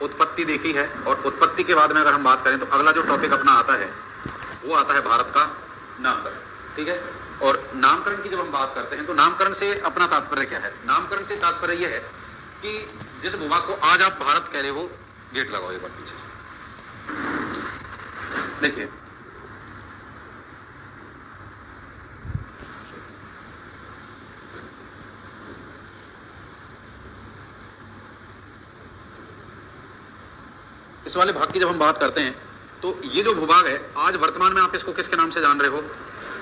उत्पत्ति देखी है, और उत्पत्ति के बाद में अगर हम बात करें तो अगला जो टॉपिक अपना आता है वो आता है भारत का नामकरण। ठीक है, और नामकरण की जब हम बात करते हैं तो नामकरण से अपना तात्पर्य क्या है? नामकरण से तात्पर्य यह है कि जिस भूभाग को आज आप भारत कह रहे हो, गेट लगाओ एक बार पीछे से, देखिए इस वाले भाग की जब हम बात करते हैं तो ये जो भूभाग है आज वर्तमान में आप इसको किसके नाम से जान रहे हो?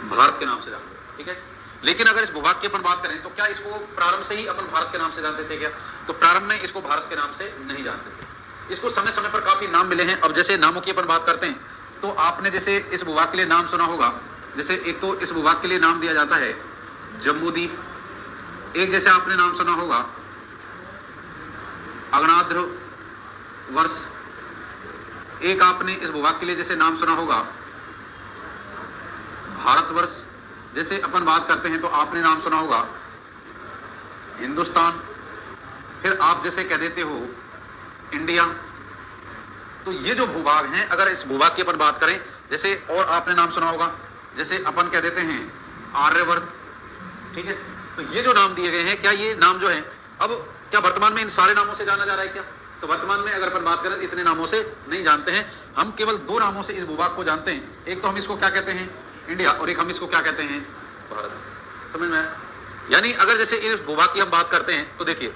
भारत के नाम से जान रहे हो। ठीक है, लेकिन अगर इस भूभाग की अपन बात करें तो क्या इसको प्रारंभ से ही अपन भारत के नाम से जानते थे क्या? तो प्रारंभ में इसको भारत के नाम से नहीं जानते थे, इसको समय समय पर काफी नाम मिले हैं। अब जैसे नामों की अपन बात करते हैं तो आपने जैसे इस भूभाग के लिए नाम सुना होगा, जैसे एक तो इस भूभाग के लिए नाम दिया जाता है जम्बूद्वीप, एक जैसे आपने नाम सुना होगा अग्नाद्र वर्ष, एक आपने इस भूभाग के लिए जैसे नाम सुना होगा भारतवर्ष, जैसे अपन बात करते हैं तो आपने नाम सुना होगा हिंदुस्तान, फिर आप जैसे कह देते हो इंडिया। तो ये जो भूभाग हैं, अगर इस भूभाग की अपन बात करें, जैसे और आपने नाम सुना होगा जैसे अपन कह देते हैं आर्यवर्त। ठीक है, तो ये जो नाम दिए गए हैं, क्या ये नाम जो है अब क्या वर्तमान में इन सारे नामों से जाना जा रहा है क्या? तो वर्तमान में अगर अपन बात करें इतने नामों से नहीं जानते हैं, हम केवल दो नामों से इस भूभाग को जानते हैं। एक तो हम इसको क्या कहते हैं इंडिया, और एक हम इसको क्या कहते हैं भारत। समझ में आया? यानी अगर जैसे इस भूभाग की हम बात करते हैं तो देखिए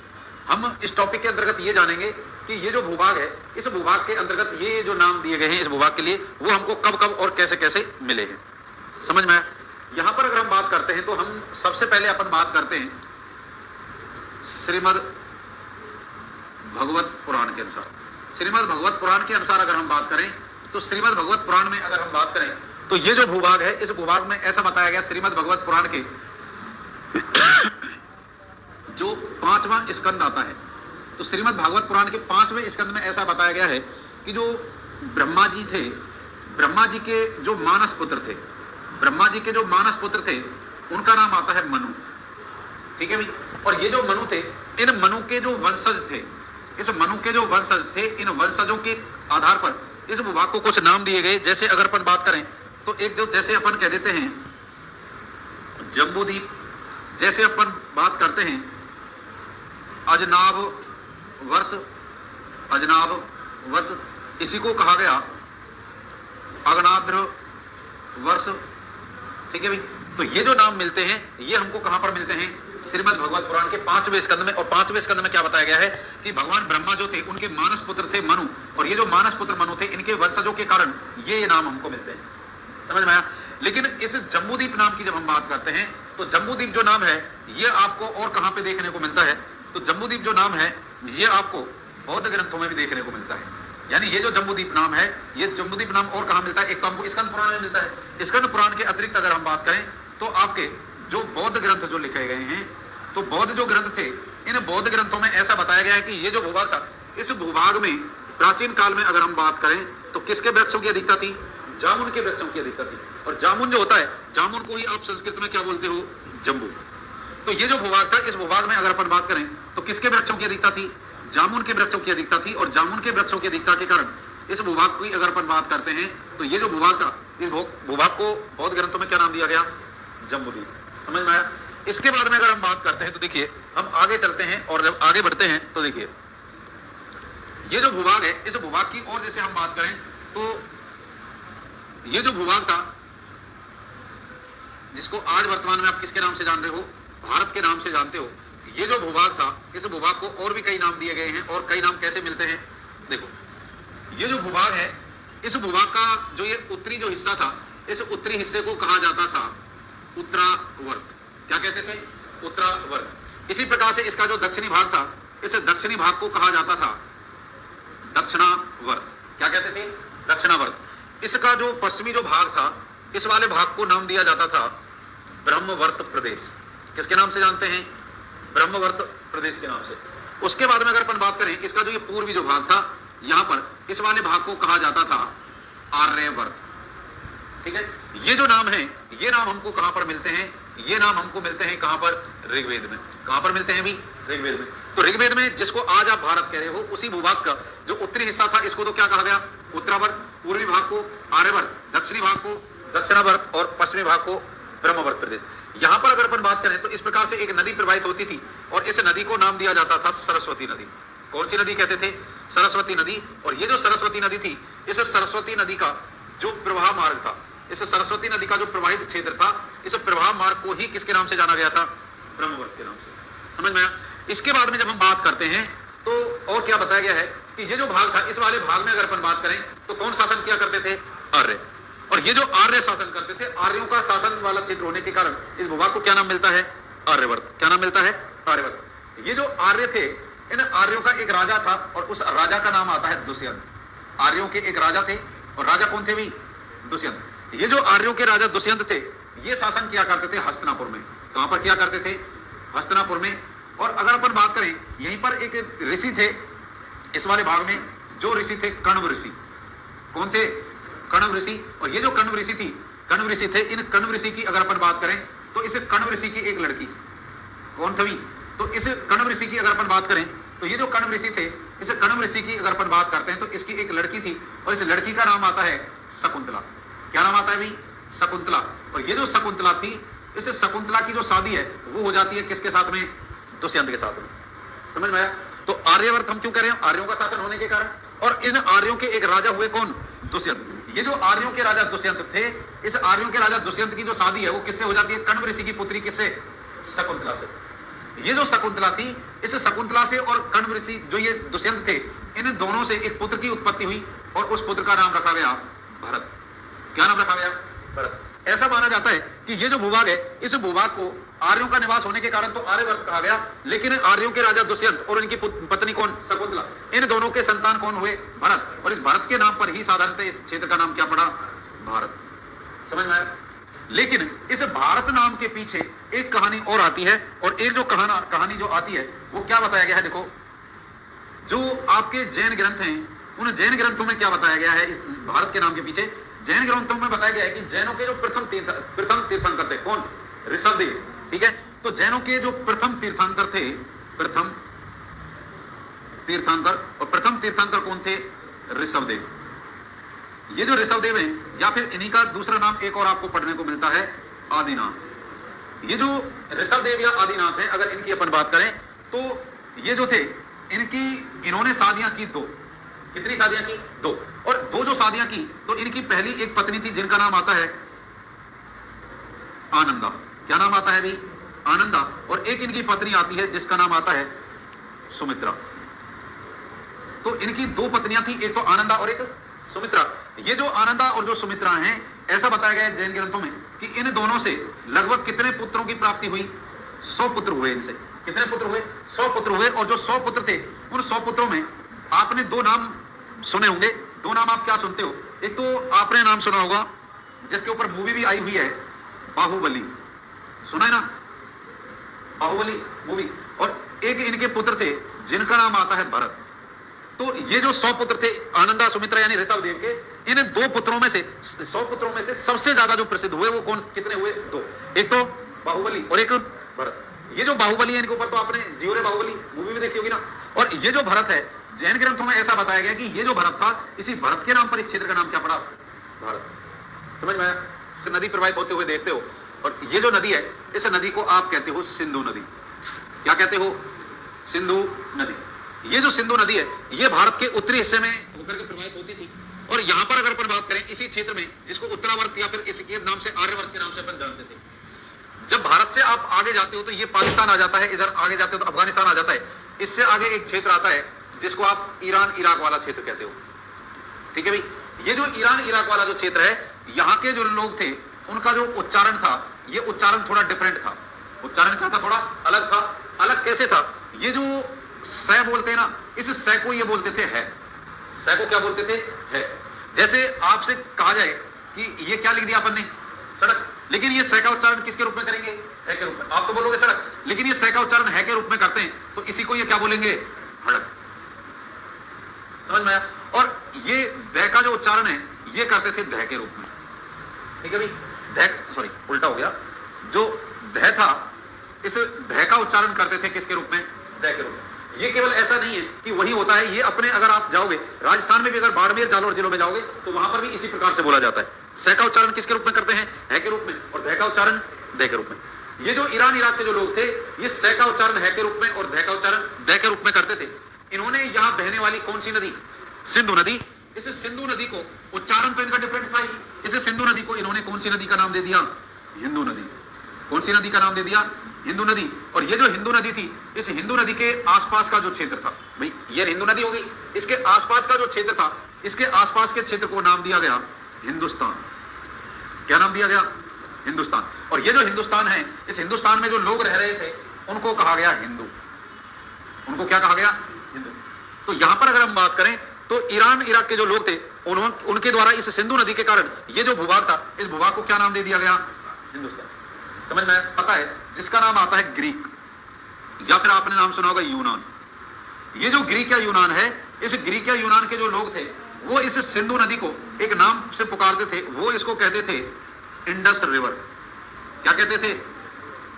हम इस टॉपिक के अंतर्गत ये जानेंगे कि ये जो भूभाग है, इस भूभाग के अंतर्गत ये जो नाम दिए गए हैं इस भूभाग के लिए, वो हमको कब कब और कैसे कैसे मिले हैं। समझ में आया? यहां पर अगर हम बात करते हैं तो हम सबसे पहले अपन बात करते हैं श्रीमद् भगवत पुराण के अनुसार। श्रीमद् भगवत पुराण के अनुसार अगर हम बात करें तो श्रीमद् भगवत पुराण में अगर हम बात करें तो ये जो भूभाग है, इस भूभाग में ऐसा बताया गया श्रीमद् भगवत पुराण के जो 5वां स्कंद आता है, तो श्रीमद् भागवत पुराण के 5वें स्कंद में ऐसा बताया गया है कि जो ब्रह्मा जी थे, ब्रह्मा जी के जो मानस पुत्र थे, ब्रह्मा जी के जो मानस पुत्र थे उनका नाम आता है मनु। ठीक है भाई, और ये जो मनु थे, इन मनु के जो वंशज थे, इस मनु के जो वंशज थे, इन वंशजों के आधार पर इस भूभाग को कुछ नाम दिए गए। जैसे अगर अपन बात करें तो एक जो जैसे अपन कह देते हैं जम्बूद्वीप, जैसे अपन बात करते हैं अजनाब वर्ष, अजनाब वर्ष, इसी को कहा गया अग्नाद्र वर्ष। ठीक है भाई, तो ये जो नाम मिलते हैं ये हमको कहां पर मिलते हैं? श्रीमद् भगवत पुराण के 5वें स्कंद में। और 5वें स्कंद में क्या बताया गया है कि भगवान ब्रह्मा जो थे उनके मानस पुत्र थे मनु, और ये जो मानस पुत्र मनु थे इनके वंशजों के कारण ये नाम हमको मिलते हैं। समझ में आया? लेकिन इस जम्बूद्वीप नाम की जब हम बात करते हैं तो जम्बूद्वीप जो नाम है ये आपको और कहां पे देखने को मिलता है? तो जम्बूद्वीप जो नाम है ये आपको बौद्ध ग्रंथों में भी देखने को मिलता है। यानी ये जो जम्बूद्वीप नाम है, ये जम्बूद्वीप नाम और कहां मिलता है? एक तो हमको स्कंद पुराण में मिलता है। स्कंद पुराण के अतिरिक्त अगर हम बात करें तो आपके जो बौद्ध ग्रंथ जो लिखे गए हैं, तो बौद्ध जो ग्रंथ थे, इन बौद्ध ग्रंथों में ऐसा बताया गया है कि ये जो भूभाग था, इस भूभाग में प्राचीन काल में अगर हम बात करें तो किसके वृक्षों की अधिकता थी? जामुन के वृक्षों की अधिकता थी। और जामुन जो होता है, जामुन को ही आप संस्कृत में क्या बोलते हो? जम्बू। तो ये जो भूभाग था, इस भूभाग में अगर अपन बात करें तो किसके वृक्षों की अधिकता थी? जामुन के वृक्षों की अधिकता थी। और जामुन के वृक्षों की अधिकता के कारण इस भूभाग की अगर अपन बात करते हैं तो ये जो भूभाग था, इस भूभाग को बौद्ध ग्रंथों में क्या नाम दिया गया? जम्बूद्वीप। समझ में आया? इसके बाद में अगर हम बात करते हैं तो देखिए हम आगे चलते हैं, और जब आगे बढ़ते हैं तो देखिए ये जो भूभाग है, इस भूभाग की और जैसे हम बात करें तो ये जो भूभाग था जिसको आज वर्तमान में आप किसके नाम से जान रहे हो? भारत के नाम से जानते हो। ये जो भूभाग था, इस भूभाग को और भी कई नाम दिए गए हैं। और कई नाम कैसे मिलते हैं? देखो ये जो भूभाग है, इस भूभाग का जो ये उत्तरी जो हिस्सा था, इस उत्तरी हिस्से को कहा जाता था उत्तरावर्त। क्या कहते थे? उत्तरावर्त। इसी प्रकार से इसका जो दक्षिणी भाग था, इस दक्षिणी भाग को कहा जाता था दक्षिणावर्त। क्या कहते थे? दक्षिणावर्त। इसका जो पश्चिमी जो भाग था, इस वाले भाग को नाम दिया जाता था ब्रह्मवर्त प्रदेश। किसके नाम से जानते हैं? ब्रह्मवर्त प्रदेश के नाम से। उसके बाद में अगर अपन बात करें, इसका जो ये पूर्वी जो भाग था, यहां पर इस वाले भाग को कहा जाता था आर्यवर्त। ठीक है, ये जो नाम है, ये नाम हमको कहां पर मिलते हैं? ये नाम हमको मिलते हैं कहां पर? ऋग्वेद में। कहां पर मिलते हैं भी? ऋग्वेद में। तो ऋग्वेद में जिसको आज आप भारत कह रहे हो, उसी भूभाग का जो उत्तरी हिस्सा था, इसको तो क्या कहा गया? उत्तरावर्त, पूर्वी भाग को आर्यवर्त, दक्षिणी भाग को दक्षिणावर्त और पश्चिमी भाग को ब्रह्मवर्त प्रदेश। यहां पर अगर अपन बात करें तो इस प्रकार से एक नदी प्रवाहित होती थी और इस नदी को नाम दिया जाता था सरस्वती नदी। कौन सी नदी कहते थे? सरस्वती नदी। और ये जो सरस्वती नदी थी, इस सरस्वती नदी का जो प्रवाह मार्ग था, इस सरस्वती नदी का जो प्रवाहित क्षेत्र था, इस प्रवाह मार्ग को ही किसके नाम से जाना गया था? ब्रह्मवर्त के नाम से। समझ में आया? इसके बाद में जब हम बात करते हैं तो और क्या बताया गया है कि ये जो भाग था, इस वाले भाग में अगर अपन बात करें तो कौन शासन किया करते थे? आर्य। और ये जो आर्य शासन करते थे, आर्यों का शासन वाला क्षेत्र होने के कारण इस भूभाग को क्या नाम मिलता है? आर्यवर्त। क्या नाम मिलता है? आर्यवर्त। ये जो आर्य थे, इन आर्यों का एक राजा था और उस राजा का नाम आता है दुष्यंत। आर्यों के एक राजा थे और राजा कौन थे भी? दुष्यंत। ये जो आर्यों के राजा दुष्यंत थे, ये शासन किया करते थे हस्तिनापुर में। कहां पर किया करते थे? हस्तिनापुर में। और अगर अपन बात करें, यहीं पर एक ऋषि थे इस वाले भाग में, जो ऋषि थे कण्व ऋषि। कौन थे? कण्व ऋषि। और ये जो कण्व ऋषि थी, कण्व ऋषि थे, इन कण्व ऋषि की अगर अपन बात करें तो इस कण्व ऋषि की एक लड़की, कौन थी? तो इस कण्व ऋषि की अगर अपन बात करें तो ये जो कण्व ऋषि थे, इस कण्व ऋषि की अगर अपन बात करते हैं तो इसकी एक लड़की थी और इस लड़की का नाम आता है शकुंतला। क्या नाम आता है भाई? शकुंतला। और ये जो शकुंतला थी, इस शकुंतला की जो शादी है वो हो जाती है किसके साथ में? दुष्यंत के साथ में। समझ में आया? तो आर्यवर्त हम क्यों कह रहे हैं? आर्यों का शासन होने के कारण। और इन आर्यों के एक राजा हुए कौन? दुष्यंत। ये जो आर्यों के राजा दुष्यंत थे, इस आर्यों के राजा दुष्यंत की जो शादी है वो किससे हो जाती है? कण्व ऋषि की पुत्री किससे? शकुंतला से। ये जो शकुंतला थी, इस शकुंतला से और कण्व ऋषि जो ये दुष्यंत थे, इन दोनों से एक पुत्र की उत्पत्ति हुई और उस पुत्र का नाम रखा गया भरत। क्या नाम रखा गया? भरत। ऐसा माना जाता है कि ये जो भूभाग है, इस भूभाग को आर्यों का निवास होने के कारण तो आर्यवर्त कहा गया, लेकिन आर्यों के राजा दुष्यंत और इनकी पत्नी कौन? शकुंतला। इन दोनों के संतान कौन हुए? भरत। और इस भरत के नाम पर ही साधारणतः इस क्षेत्र का नाम क्या पड़ा? भारत। समझ में आया? लेकिन इस भारत नाम के पीछे एक कहानी और आती है, और एक जो कहानी जो आती है वो क्या बताया गया है? देखो, जो आपके जैन ग्रंथ हैं, उन जैन ग्रंथों में क्या बताया गया है इस भारत के नाम के पीछे? जैन ग्रंथों में बताया गया है कि जैनों के जो प्रथम तीर्थंकर थे कौन? ऋषभदेव। ठीक है? तो जैनों के जो प्रथम तीर्थंकर थे, प्रथम तीर्थंकर कौन थे? ऋषभदेव। ये जो ऋषभदेव हैं, या फिर इन्हीं का दूसरा नाम एक और आपको पढ़ने को मिलता है, आदिनाथ। ये जो ऋषभदेव या आदिनाथ है, अगर इनकी अपन बात करें तो ये जो थे, इन्होंने शादियां की दो। कितनी शादियां की? दो। और दो जो शादियां की, तो इनकी पहली एक पत्नी थी जिनका नाम आता है आनंदा। क्या नाम आता है भी? आनंदा। और एक इनकी पत्नी आती है जिसका नाम आता है सुमित्रा। तो इनकी दो पत्नियां थी, एक तो आनंदा और एक सुमित्रा। ये जो आनंदा और जो सुमित्रा हैं, ऐसा बताया गया है जैन ग्रंथों में कि इन दोनों से लगभग कितने पुत्रों की प्राप्ति हुई? 100 पुत्र हुए इनसे। कितने पुत्र हुए? 100 पुत्र हुए। और जो 100 पुत्र थे, उन 100 पुत्रों में आपने दो नाम सुने होंगे। दो नाम आप क्या सुनते हो? एक तो आपने नाम सुना होगा जिसके ऊपर मूवी भी आई हुई है, बाहुबली। सुना है ना? बाहुबली मूवी। और एक इनके पुत्र थे जिनका नाम आता है भरत। तो ये जो 100 पुत्र थे, आनंदा सुमित्रा यानी ऋषभदेव के, इन दो पुत्रों में से, 100 पुत्रों में से सबसे ज्यादा जो प्रसिद्ध हुए वो कौन? कितने हुए? दो। एक तो बाहुबली और एक भरत। ये जो बाहुबली है, इनके ऊपर तो आपने जियोरे बाहुबली मूवी भी देखी होगी ना। और ये जो भरत है, जैन ग्रंथों में ऐसा बताया गया कि ये जो भरत था, इसी भरत के नाम पर इस क्षेत्र का नाम क्या पड़ा? भारत। समझ में आया? नदी प्रवाहित होते हुए देखते हो, और ये जो नदी है, इस नदी को आप कहते हो सिंधु नदी। क्या कहते हो? सिंधु नदी। ये जो सिंधु नदी है, ये भारत के उत्तरी हिस्से में होकर के प्रवाहित होती थी। और यहां पर अगर अपन बात करें, इसी क्षेत्र में, जिसको उत्तरावर्त या फिर इसके नाम से आर्यवर्त के नाम से अपन जानते थे, जब भारत से आप आगे जाते हो तो ये पाकिस्तान आ जाता है, इधर आगे जाते हो तो अफगानिस्तान आ जाता है। इससे आगे एक क्षेत्र आता है जिसको आप ईरान इराक वाला क्षेत्र कहते हो। ठीक है भाई? ये जो ईरान इराक वाला जो क्षेत्र है, यहाँ के जो लोग थे, उनका जो उच्चारण था, ये उच्चारण थोड़ा डिफरेंट था। उच्चारण क्या था? थोड़ा अलग था। अलग कैसे था? ये जो स बोलते हैं ना, इस स को ये बोलते थे है। स को क्या बोलते थे? है। जैसे आपसे कहा जाए कि ये क्या लिख दिया अपन ने? सड़क। लेकिन ये स का उच्चारण किसके रूप में करेंगे? है के रूप में। आप तो बोलोगे सड़क, लेकिन ये स का उच्चारण है के रूप में करते हैं, तो इसी को ये क्या बोलेंगे? हड़क। समझ में आया? और ये द का जो उच्चारण है, ये करते थे ध के रूप में। ठीक है भाई? ध, सॉरी उल्टा हो गया। जो ध था, इस ध का उच्चारण करते थे किसके रूप में? द के रूप में। ये केवल ऐसा नहीं है कि वही होता है, ये अपने अगर आप जाओगे राजस्थान में भी, अगर बाड़मेर जालौर जिलों में जाओगे तो वहां पर भी इसी प्रकार से बोला जाता है। सह का उच्चारण किसके रूप में करते हैं? है के रूप में, और धै का उच्चारण दे के रूप में। ये जो ईरान इराक के जो लोग थे, ये सह का उच्चारण है के रूप में और धै का उच्चारण दे के रूप में करते थे। इन्होंने यहां बहने वाली कौन सी नदी? सिंधु नदी। इस सिंधु नदी को, उच्चारण तो इनका डिफरेंट था ही, इस सिंधु नदी को इन्होंने कौन सी नदी का नाम दे दिया? हिंदू नदी। कौन सी नदी का नाम दे दिया? हिंदू नदी। और ये जो हिंदू नदी थी, इस हिंदू नदी के आसपास का जो क्षेत्र था, भाई ये हिंदू नदी हो गई, इसके आसपास का जो क्षेत्र था, इसके आसपास के क्षेत्र को नाम दिया गया हिंदुस्तान। क्या नाम दिया गया? हिंदुस्तान। और ये जो हिंदुस्तान है, इस हिंदुस्तान में जो लोग रह रहे थे उनको कहा गया हिंदू। उनको क्या कहा गया? हिंदू। तो यहां पर अगर हम बात करें तो ईरान इराक के जो लोग थे, उनके द्वारा इस सिंधु नदी के कारण ये जो भूभाग था, इस भूभाग को क्या नाम दे दिया गया? हिंदुस्तान। समझ में आता है? जिसका नाम आता है ग्रीक, या फिर आपने नाम सुना होगा यूनान। ये जो ग्रीक या यूनान है, इस ग्रीक या यूनान के जो लोग थे वो इस सिंधु नदी को एक नाम से पुकारते थे, वो इसको कहते थे इंडस रिवर। क्या कहते थे?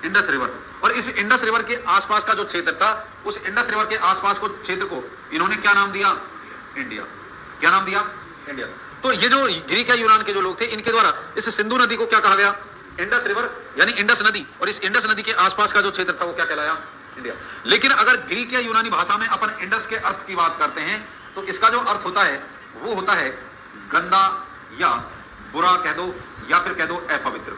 Indus river. और इस इंडस रिवर के आसपास का जो क्षेत्र था, उस इंडस रिवर के आसपास को क्षेत्र को इन्होंने क्या नाम दिया? इंडिया। क्या नाम दिया? इंडिया। तो ये जो ग्रीक या यूनान के जो लोग थे, इनके द्वारा इस सिंधु नदी को क्या कहा गया? इंडस रिवर, यानी इंडस नदी। और इस इंडस नदी के आसपास का जो क्षेत्र था वो क्या कहलाया? इंडिया। लेकिन अगर ग्रीक या यूनानी भाषा में अपन इंडस के अर्थ की बात करते हैं तो इसका जो अर्थ होता है वो होता है गंदा, या बुरा कह दो, या फिर कह दो अपवित्र।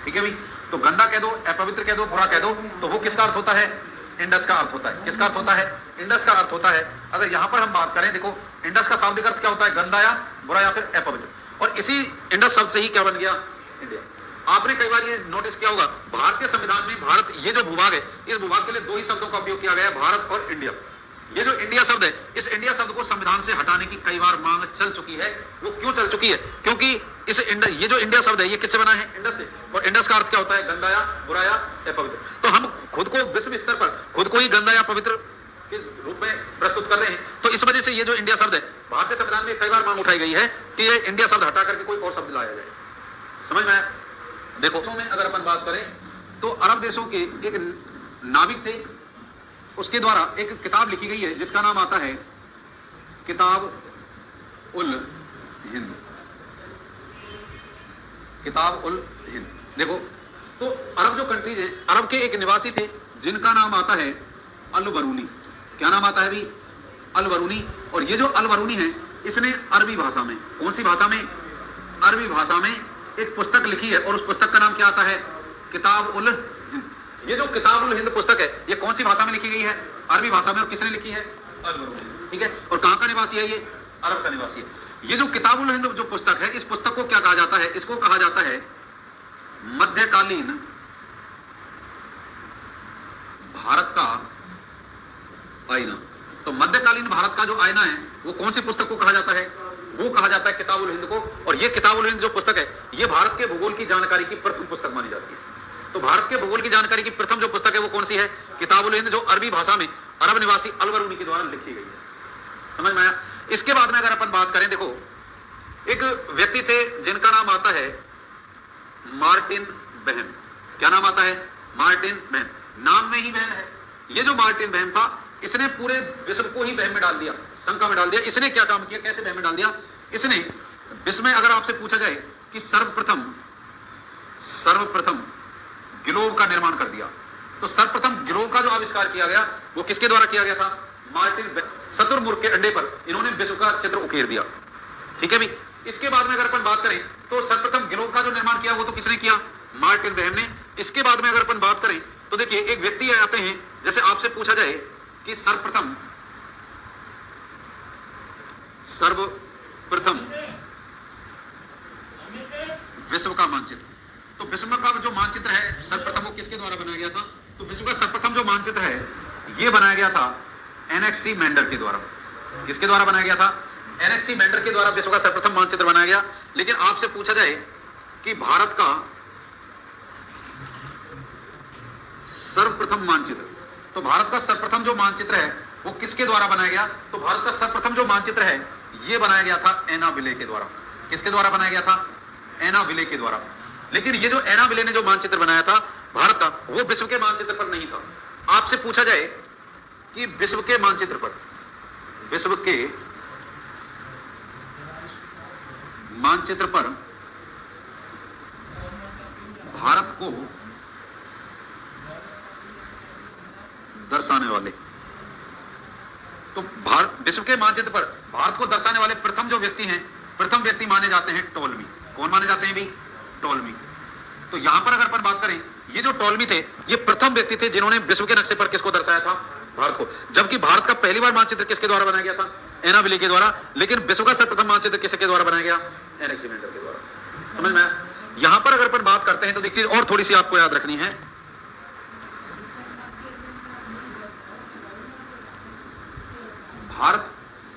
ठीक है भाई? तो गंदा कह दो, अपवित्र कह दो, बुरा कह दो, तो वो किसका अर्थ होता है? इंडस का अर्थ होता है। किसका अर्थ होता है? इंडस का अर्थ होता है। अगर यहां पर हम बात करें, देखो इंडस का शाब्दिक अर्थ क्या होता है? गंदा या बुरा या फिर अपवित्र। और इसी इंडस शब्द से ही क्या बन गया? इंडिया। आपने कई बार ये नोटिस किया होगा, भारतीय संविधान में भारत, ये जो भूभाग है, इस भूभाग के लिए दो ही शब्दों का उपयोग किया गया है, भारत और इंडिया। ये जो इंडिया शब्द है, इस इंडिया शब्द को संविधान से हटाने की कई बार मांग चल चुकी है। वो क्यों चल चुकी है? क्योंकि ये जो इंडिया शब्द है, ये किससे बना है? इंडस से। और इंडस का अर्थ क्या होता है? गंदा या बुरा या अपवित्र। तो हम खुद को विश्व स्तर पर खुद को ही गंदा या पवित्र के रूप में प्रस्तुत कर रहे हैं। तो इस वजह से ये जो इंडिया शब्द है, भारतीय संविधान में कई बार मांग उठाई गई है कि ये इंडिया शब्द हटा करके कोई और शब्द लाया जाए। समझ में आया? देखो, में अगर अपन बात करें तो अरब देशों के एक नाविक थे, उसके द्वारा एक किताब लिखी गई है जिसका नाम आता है किताब उल हिंद। किताब उल हिंद। देखो, तो अरब जो कंट्रीज है, अरब के एक निवासी थे जिनका नाम आता है अल बरूनी। क्या नाम आता है भी? अल बरूनी। और ये जो अल बरूनी है, इसने अरबी भाषा में, कौन सी भाषा में? अरबी भाषा में एक पुस्तक लिखी है, और उस पुस्तक का नाम क्या आता है? किताब उल हिंद। ये जो किताब उल हिंद पुस्तक है, ये कौन सी भाषा में लिखी गई है? अरबी भाषा में। और किसने लिखी है? अल बरूनी। ठीक है? और कहां का निवासी है ये? अरब का निवासी है। ये जो किताब उल हिंद जो पुस्तक है, इस पुस्तक को क्या कहा जाता है? इसको कहा जाता है मध्यकालीन भारत का आईना। तो मध्यकालीन भारत का जो आईना है, वो कौन सी पुस्तक को कहा जाता है? वो कहा जाता है किताब उल हिंद को। और ये किताब उल हिंद जो पुस्तक है, ये भारत के भूगोल की जानकारी की प्रथम पुस्तक मानी जाती है। तो भारत के भूगोल की जानकारी की प्रथम जो पुस्तक है वो कौन सी है? किताब उल हिंद, जो अरबी भाषा में अरब निवासी अल बरूनी के द्वारा लिखी गई है। समझ में आया? इसके बाद में अगर अपन बात करें, देखो एक व्यक्ति थे जिनका नाम आता है मार्टिन बेहम। क्या नाम आता है? Martin Behaim. नाम में ही बहम है। ये जो मार्टिन बेहम था, इसने पूरे विश्व को ही बहम में डाल दिया, शंका में डाल दिया। इसने क्या काम किया? कैसे बहम में डाल दिया? इसने विश्व में, अगर आपसे पूछा जाए कि सर्वप्रथम ग्लोब का निर्माण कर दिया, तो सर्वप्रथम ग्लोब का जो आविष्कार किया गया वो किसके द्वारा किया गया था? Martin Behaim. शुतुरमुर्ग के अंडे पर इन्होंने विश्व का चित्र उकेर दिया। ठीक है भी? इसके बाद में अगर अपन बात करें तो सर्वप्रथम ग्लोब का जो निर्माण किया वो तो किसने किया? मार्टिन बेहम ने। इसके बाद में अगर अपन बात करें तो देखिए, एक व्यक्ति आते हैं, जैसे आपसे पूछा जाए कि सर्वप्रथम विश्व का मानचित्र, तो विश्व का जो मानचित्र है सर्वप्रथम वो किसके द्वारा बनाया गया था? तो विश्व का सर्वप्रथम जो मानचित्र है ये बनाया गया था एनएक्सी मेंडर के द्वारा। किसके द्वारा बनाया गया था? एनएक्सी मेंडर के द्वारा विश्व का सर्वप्रथम मानचित्र बनाया गया। लेकिन आपसे पूछा जाए कि भारत का सर्वप्रथम मानचित्र, तो भारत का सर्वप्रथम जो मानचित्र है वो किसके द्वारा बनाया गया? तो भारत का सर्वप्रथम जो मानचित्र है ये बनाया गया था एना विले के द्वारा। किसके द्वारा बनाया गया था? एना विले के द्वारा। लेकिन ये जो एना विले ने जो मानचित्र बनाया था भारत का, वो विश्व के मानचित्र पर नहीं था। आपसे पूछा जाए कि विश्व के मानचित्र पर, विश्व के मानचित्र पर भारत को दर्शाने वाले, तो विश्व के मानचित्र पर भारत को दर्शाने वाले प्रथम जो व्यक्ति हैं, प्रथम व्यक्ति माने जाते हैं टोलमी। कौन माने जाते हैं भी? टोलमी। तो यहां पर अगर अपन बात करें, ये जो टोलमी थे, ये प्रथम व्यक्ति थे जिन्होंने विश्व के नक्शे पर किसको दर्शाया था? भारत को। जबकि भारत का पहली बार मानचित्र किसके द्वारा बनाया गया था? एनाबिली के द्वारा। लेकिन विश्व का सर्वप्रथम मानचित्र किसके द्वारा बनाया गया? एनेक्सीमेंडर के द्वारा। समझ में आया? यहां पर अगर अपन बात करते हैं तो एक चीज और थोड़ी सी आपको याद रखनी है, भारत,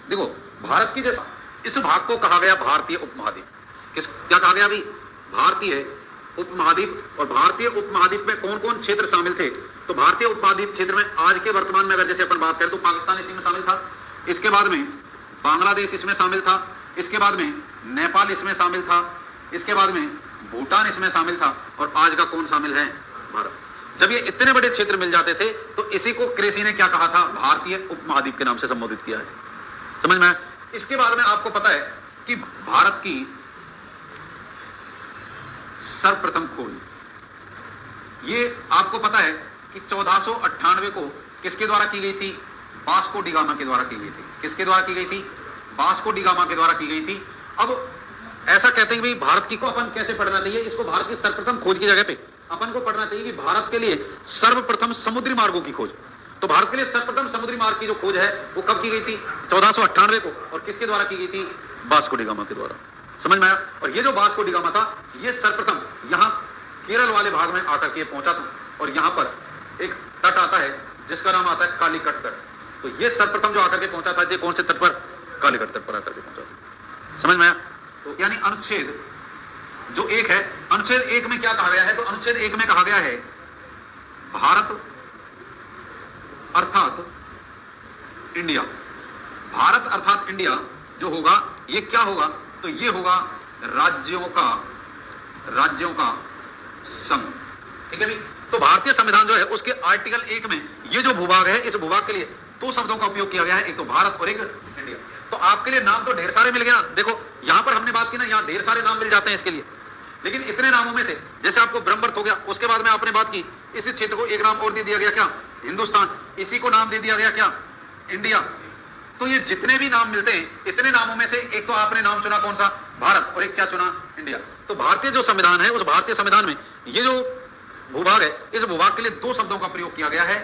देखो भारत की जैसे इस भाग को कहा गया भारतीय उपमहाद्वीप। किस क्या कहा गया अभी? भारतीय उपमहाद्वीप। और भारतीय उपमहाद्वीप में कौन कौन क्षेत्र शामिल थे? तो भारतीय उपमहाद्वीप क्षेत्र में आज के वर्तमान में अगर जैसे अपन बात करें तो पाकिस्तान इसी में शामिल था, इसके बाद में बांग्लादेश इसमें शामिल था, इसके बाद में नेपाल इसमें शामिल था, इसके बाद में भूटान इसमें शामिल था, और आज का कौन शामिल है? भारत। जब ये इतने बड़े क्षेत्र मिल जाते थे तो इसी को क्रेसी ने क्या कहा था? भारतीय उपमहाद्वीप के नाम से संबोधित किया है। समझ में आया? इसके बाद में आपको पता है कि भारत की सर्वप्रथम खोज, ये आपको पता है कि 1498 को किसके द्वारा की गई थी? वास्को डी गामा के द्वारा की गई थी। किसके द्वारा की गई थी? वास्को डी गामा के द्वारा की गई थी। अब ऐसा कहते हैं कि भारत की को अपन कैसे पढ़ना चाहिए? इसको भारत की सर्वप्रथम खोज की जगह पे अपन को पढ़ना चाहिए कि भारत के लिए सर्वप्रथम समुद्री मार्गों की खोज। तो भारत के लिए सर्वप्रथम समुद्री मार्ग की जो खोज है वो कब की गई थी? 1498 को। और किसके द्वारा की गई थी? वास्को डी गामा के द्वारा। समझ में आया? और ये जो वास्को डी गामा था, ये सर्वप्रथम यहाँ केरल वाले भाग में आकर के पहुंचा था, और यहाँ पर एक तट आता है जिसका नाम आता है कालीकट तट। तो ये सर्वप्रथम जो आकर के पहुंचा था, ये कौन से तट पर? कालीकट तट पर आकर के पहुंचा था। समझ में आया? तो यानी अनुच्छेद जो एक है, अनुच्छेद एक में क्या कहा गया है? तो अनुच्छेद एक में कहा गया है भारत अर्थात इंडिया। भारत अर्थात इंडिया जो होगा ये क्या होगा? तो ये होगा राज्यों का संघ। ठीक है भी? तो भारतीय संविधान जो है उसके आर्टिकल 1 में ये जो भूभाग है, इस भूभाग के लिए दो शब्दों का उपयोग किया गया है, एक तो भारत और एक इंडिया। तो आपके लिए नाम तो ढेर सारे मिल गया। देखो यहां पर हमने बात की ना, यहां ढेर सारे नाम मिल जाते हैं इसके लिए, लेकिन इतने नामों में से जैसे आपको ब्रह्मवर्त हो गया, उसके बाद में आपने बात की इस क्षेत्र को एक नाम और दे दिया गया, क्या? हिंदुस्तान। इसी को नाम दे दिया गया क्या? इंडिया। तो ये जितने भी नाम मिलते हैं, इतने नामों में से एक तो आपने नाम चुना कौन सा? भारत। और एक क्या चुना? इंडिया। तो भारतीय जो संविधान है, उस भारतीय संविधान में ये जो भूभाग है, इस भूभाग के लिए दो शब्दों का प्रयोग किया गया है।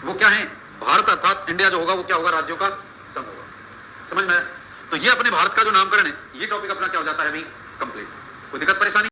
वो क्या है? भारत अर्थात इंडिया जो होगा वो क्या होगा? राज्यों का संघ होगा। समझ में आया? तो ये अपने भारत का जो नामकरण है, ये टॉपिक अपना क्या हो जाता है अभी? कंप्लीट। कोई दिक्कत परेशानी?